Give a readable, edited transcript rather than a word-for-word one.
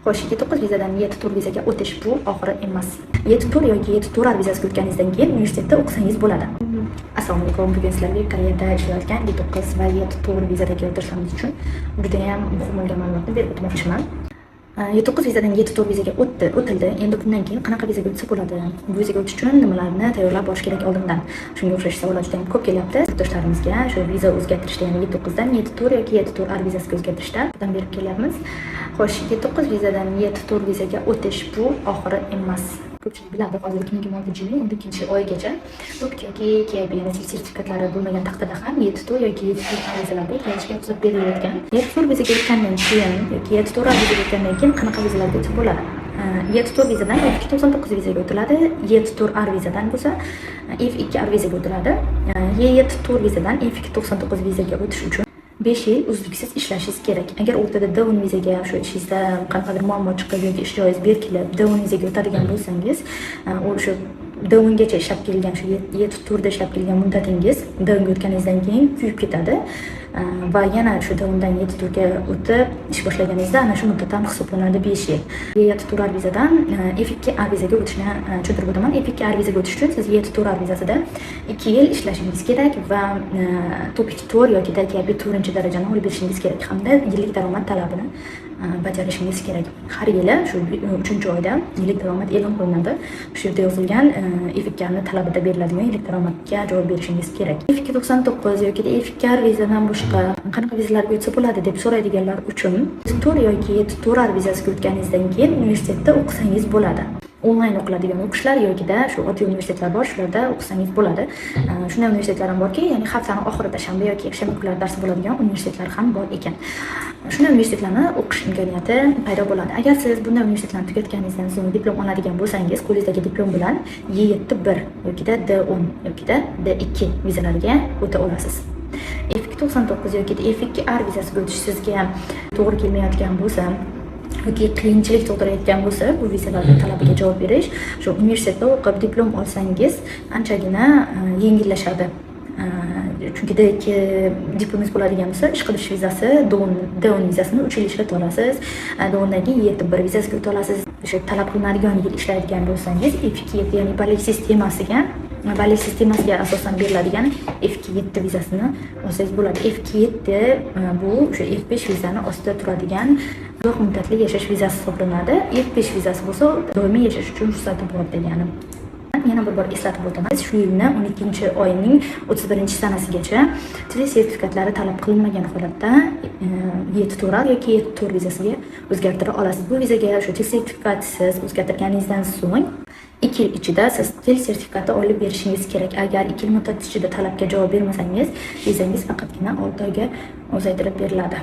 Xo'sh, 9 vizadan 7 tur vizaga o'tish bu oxiri emas. 7 tur yoki 7 turar vizasiga o'tganingizdan keyin universitetda o'qisangiz bo'ladi. Assalomu alaykum. Bugun sizlarga Koreyada ishlayotgan 9 va 7 tur vizadagi o'tirishimiz uchun juda ham muhim bo'lgan ma'lumotni berib o'tmoqchiman. 9 vizadan 7 tur vizaga o'tildi. Endi bundan keyin qanaqa vizaga o'tsa bo'ladi? Bu vizaga o'tish uchun nimalarni tayyorlab borish kerak oldindan? Shunga o'xshash savollar juda ham ko'p kelyapti. Yurtdoshlarimizga shu viza o'zgartirishda, ya'ni 9 dan 7 tur yoki 7 tur vizasiga o'zgartirishda yordam berib kelyapmiz. Xo'sh, 9 vizadan 7 tur vizaga o'tish bu oxiri emas. Ko'pchilik biladi, hozir 2026-yilning 12-oygacha KBN sertifikatlari bo'lmagan taqdirda ham 7 tur yoki 7 tur vizalarga kelishga ruxsat berilayotgan. 7 tur vizaga o'tgandan keyin yoki 7 tur vizaga o'tgandan keyin qanaqa vizalarga o'tsa bo'ladi? 7 tur vizadan F299 vizaga o'tiladi. 7 tur vizadan bo'lsa F2 vizaga o'tiladi. 7 tur vizadan F299 vizaga o'tish uchun 5 yil uzluksiz ishlashingiz kerak. Agar o'rtada down vizaga shu ishingizda qanaqadir muammo chiqib yoki ish joyingiz berkilib down vizaga o'tadigan bo'lsangiz, o'sha downgacha ishlab kelgan shu 7 turda ishlab kelgan muddatingiz downga o'tganingizdan keyin kuyib ketadi va yana shu downdan 7 turga o'tib ish boshlaganingizda ana shu muddat ham hisoblanadi 5 yil. 7 turar vizadan F2 vizaga o'tishni tushuntirib o'taman. F2 vizaga o'tish uchun siz 7 turar vizasida 2 yil ishlashingiz kerak va topik tur yoki diabet 4-darajani olib berishingiz kerak hamda yillik daromad talabini bajarishingiz kerak. Har yili shu 3-oyda yillik daromad e'lon qilinadi. Shu yerda yozilgan F2 talabida beriladigan yillik daromadga javob berishingiz kerak. F299 yoki F2 vizadan boshqa qanaqa vizalarga o'tsa bo'ladi deb so'raydiganlar uchun tur yoki 7 turar vizasiga o'tganingizdan keyin universitetda o'qisangiz bo'ladi. Onlayn o'qiladigan o'qishlar yokida shu oddiy universitetlar bor, shularda o'qisangiz bo'ladi. Shunday universitetlar ham borki, ya'ni haftaning oxirida shanba yoki yakshanba kunlari dars bo'ladigan universitetlar ham bor ekan. Shunday universitetlarni o'qish imkoniyati paydo bo'ladi. Agar siz bunday universitetlarni tugatganingizdan so'ng diplom oladigan bo'lsangiz, qo'lingizdagi diplom bilan Y71 yokida D10 yokida D2 vizalariga o'ta olasiz. F299 yoki F2 vizasiga o'tish sizga to'g'ri kelmayotgan bo'lsa yoki qiyinchilik tug'dirayotgan bo'lsa, bu vizalarning talabiga javob berish, shu universitetda o'qib diplom olsangiz anchagina yengillashadi. Chunki diplomingiz bo'ladigan bo'lsa, ish qilish vizasi, D10 vizasini 3 yil ishlata olasiz. D10dan keyin Y71 vizasiga o'ta olasiz. O'sha talab qilinadigan yil ishlaydigan bo'lsangiz, F2 ya'ni ballek sistemasiga asosan beriladigan F7 vizasini olsangiz bo'ladi. F7 bu o'sha F5 vizani ostida turadigan uzoq muddatli yashash vizasi hisoblanadi. F5 vizasi bo'lsa doimiy yashash uchun ruxsati bor degani. Yana bir bor eslatib o'taman. Shu yilning 12-oyning 31-sanasigacha til sertifikatlari talab qilinmagan holatda 7 turar yoki 7 tur vizasiga o'zgartira olasiz. Bu vizaga shu til sertifikatsiz o'zgartirganingizdan so'ng 2 yil ichida siz til sertifikati olib berishingiz kerak. Agar 2 yil muddat ichida talabga javob bermasangiz, vizangiz faqatgina 6 oyga uzaytirib beriladi.